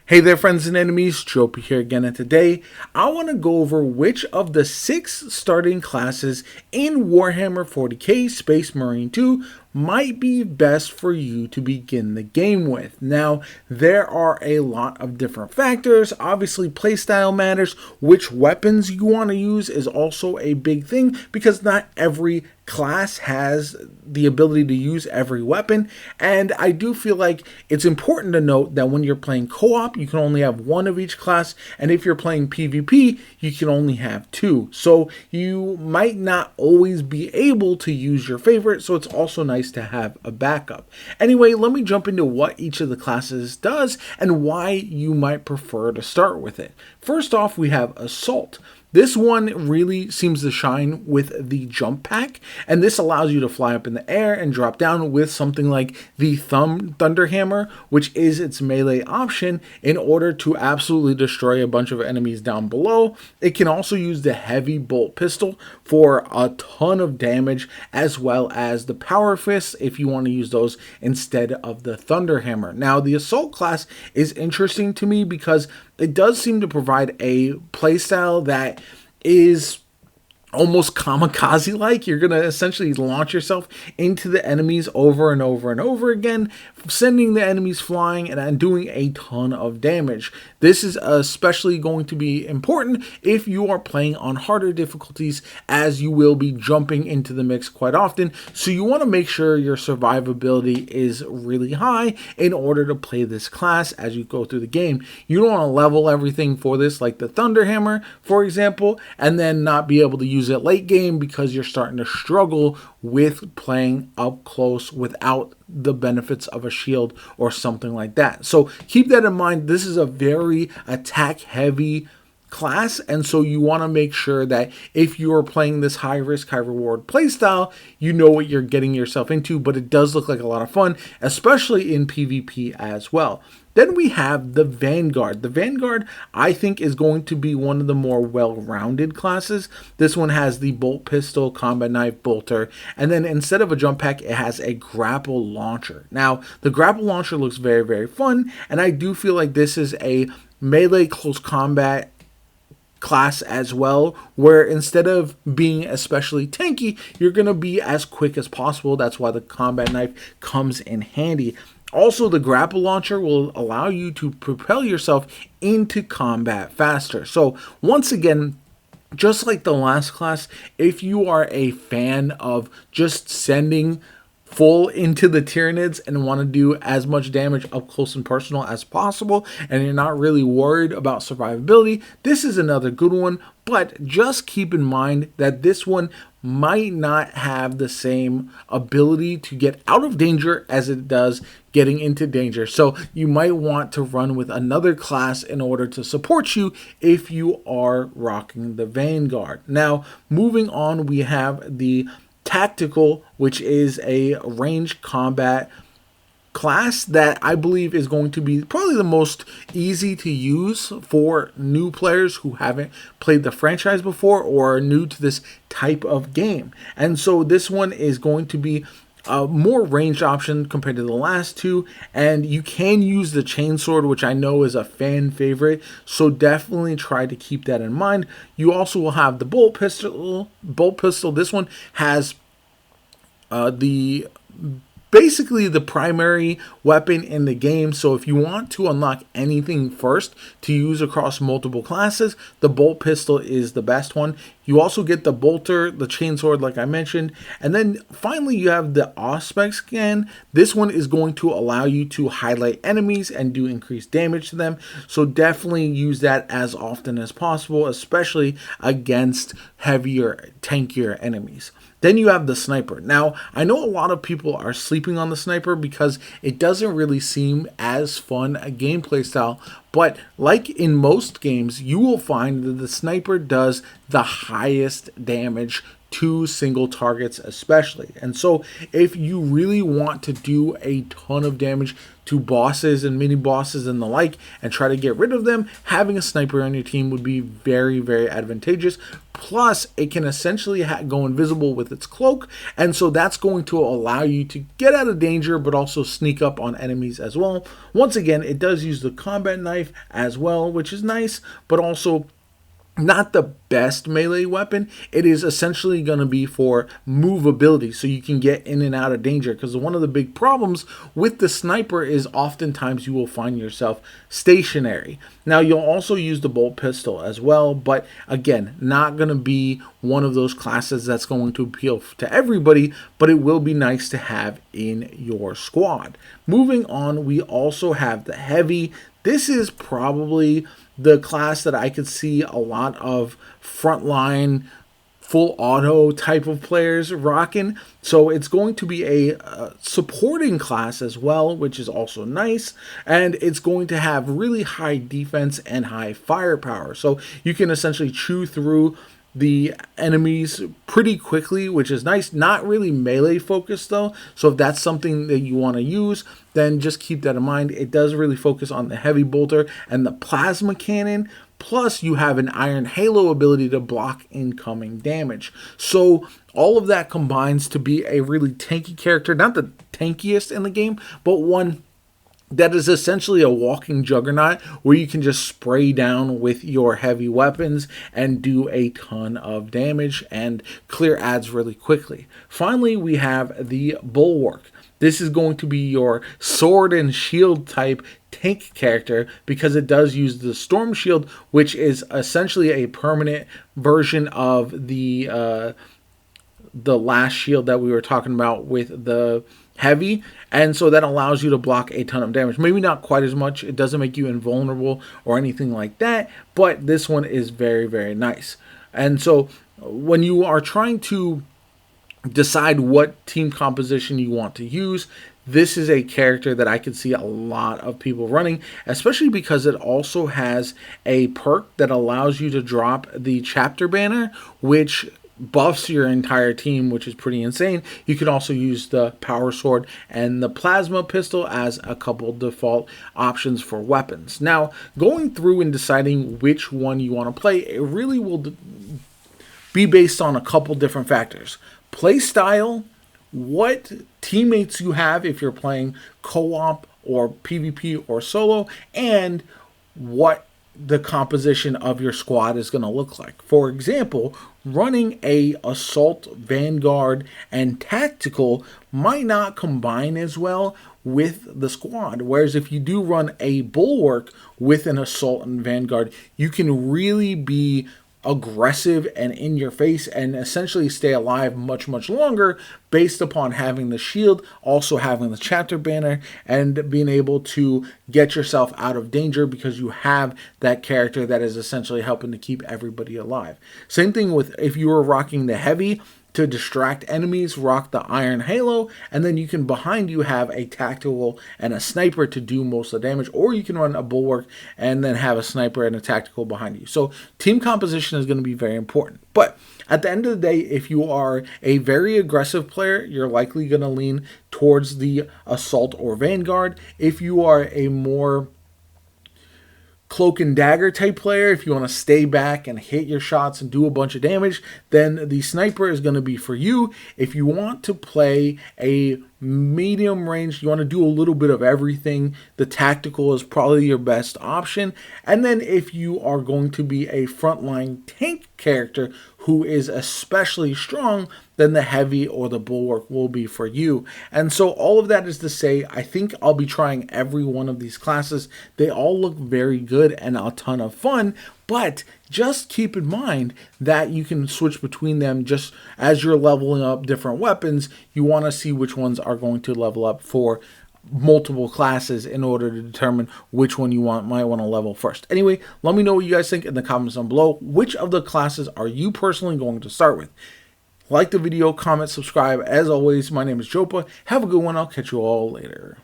Hey there, friends and enemies, JoPaWrites here again, and today I want to go over which of the 6 starting classes in Warhammer 40k Space Marine 2 might be best for you to begin the game with. Now, there are a lot of different factors. Obviously, playstyle matters. Which weapons you want to use is also a big thing, because not every class has the ability to use every weapon, and I do feel like it's important to note that when you're playing co-op, you can only have one of each class, and if you're playing PvP, you can only have 2. So you might not always be able to use your favorite, so it's also nice to have a backup. Anyway, let me jump into what each of the classes does and why you might prefer to start with it. First off, we have Assault. This one really seems to shine with the jump pack, and this allows you to fly up in the air and drop down with something like the Thunderhammer, which is its melee option in order to absolutely destroy a bunch of enemies down below. It can also use the heavy bolt pistol for a ton of damage, as well as the power fists if you want to use those instead of the Thunderhammer. Now, the Assault class is interesting to me because it does seem to provide a playstyle that is almost kamikaze-like. You're going to essentially launch yourself into the enemies over and over and over again, sending the enemies flying and doing a ton of damage. This is especially going to be important if you are playing on harder difficulties, as you will be jumping into the mix quite often. So you want to make sure your survivability is really high in order to play this class as you go through the game. You don't want to level everything for this like the Thunderhammer, for example, and then not be able to use it late game because you're starting to struggle with playing up close without the benefits of a shield or something like that. So keep that in mind. This is a very attack heavy class, and so you want to make sure that if you are playing this high risk, high reward playstyle, you know what you're getting yourself into. But it does look like a lot of fun, especially in PvP as well. Then we have the Vanguard. The Vanguard, I think, is going to be one of the more well-rounded classes. This one has the bolt pistol, combat knife, bolter, and then instead of a jump pack, it has a grapple launcher. Now, the grapple launcher looks very, very fun, and I do feel like this is a melee close combat class as well, where instead of being especially tanky, you're going to be as quick as possible. That's why the combat knife comes in handy. Also, the grapple launcher will allow you to propel yourself into combat faster. So once again, just like the last class, if you are a fan of just sending full into the Tyranids and want to do as much damage up close and personal as possible, and you're not really worried about survivability, this is another good one. But just keep in mind that this one might not have the same ability to get out of danger as it does getting into danger. So you might want to run with another class in order to support you if you are rocking the Vanguard. Now, moving on, we have the Tactical, which is a ranged combat class that I believe is going to be probably the most easy to use for new players who haven't played the franchise before or are new to this type of game. And so this one is going to be a more ranged option compared to the last two, and you can use the chainsword, which I know is a fan favorite, so definitely try to keep that in mind. You also will have the bolt pistol. This one has basically the primary weapon in the game. So if you want to unlock anything first to use across multiple classes, the bolt pistol is the best one. You also get the bolter, the chainsword, like I mentioned. And then finally, you have the Auspex scan. This one is going to allow you to highlight enemies and do increased damage to them. So definitely use that as often as possible, especially against heavier, tankier enemies. Then you have the sniper. Now, I know a lot of people are sleeping on the sniper because it doesn't really seem as fun a gameplay style, but like in most games, you will find that the sniper does the highest damage 2 single targets especially. And so if you really want to do a ton of damage to bosses and mini bosses and the like and try to get rid of them, having a sniper on your team would be very, very advantageous. Plus, it can essentially go invisible with its cloak, and so that's going to allow you to get out of danger but also sneak up on enemies as well. Once again, it does use the combat knife as well, which is nice, but also not the best melee weapon. It is essentially going to be for movability, so you can get in and out of danger, because one of the big problems with the sniper is oftentimes you will find yourself stationary. Now, you'll also use the bolt pistol as well, but again, not going to be one of those classes that's going to appeal to everybody, but it will be nice to have in your squad. Moving on, we also have the heavy. This is probably the class that I could see a lot of frontline full auto type of players rocking. So it's going to be a supporting class as well, which is also nice. And it's going to have really high defense and high firepower. So you can essentially chew through the enemies pretty quickly, which is nice. Not really melee focused though, so if that's something that you want to use, then just keep that in mind. It does really focus on the heavy bolter and the plasma cannon, plus you have an iron halo ability to block incoming damage. So all of that combines to be a really tanky character, not the tankiest in the game, but one that is essentially a walking juggernaut where you can just spray down with your heavy weapons and do a ton of damage and clear ads really quickly. Finally, we have the Bulwark. This is going to be your sword and shield type tank character because it does use the storm shield, which is essentially a permanent version of the last shield that we were talking about with the heavy, and so that allows you to block a ton of damage. Maybe not quite as much. It doesn't make you invulnerable or anything like that, but this one is very, very nice. And so when you are trying to decide what team composition you want to use, this is a character that I could see a lot of people running, especially because it also has a perk that allows you to drop the chapter banner, which buffs your entire team, which is pretty insane. You can also use the power sword and the plasma pistol as a couple default options for weapons. Now, going through and deciding which one you want to play, it really will be based on a couple different factors. Play style, what teammates you have if you're playing co-op or PvP or solo, and what the composition of your squad is going to look like. For example, running a assault, vanguard, and tactical might not combine as well with the squad, whereas if you do run a bulwark with an assault and vanguard, you can really be aggressive and in your face and essentially stay alive much, much longer based upon having the shield, also having the chapter banner, and being able to get yourself out of danger because you have that character that is essentially helping to keep everybody alive. Same thing with if you were rocking the heavy. To distract enemies, rock the iron halo, and then you can behind you have a tactical and a sniper to do most of the damage, or you can run a bulwark and then have a sniper and a tactical behind you. So team composition is going to be very important. But at the end of the day, if you are a very aggressive player, you're likely going to lean towards the assault or vanguard. If you are a more cloak and dagger type player, if you want to stay back and hit your shots and do a bunch of damage, then the sniper is going to be for you. If you want to play a medium range, you want to do a little bit of everything, the tactical is probably your best option. And then if you are going to be a frontline tank character who is especially strong, then the heavy or the bulwark will be for you. And so all of that is to say, I think I'll be trying every one of these classes. They all look very good and a ton of fun, but just keep in mind that you can switch between them just as you're leveling up different weapons. You want to see which ones are going to level up for multiple classes in order to determine which one you might want to level first. Anyway, let me know what you guys think in the comments down below. Which of the classes are you personally going to start with? Like the video, comment, subscribe. As always, my name is JoPa. Have a good one. I'll catch you all later.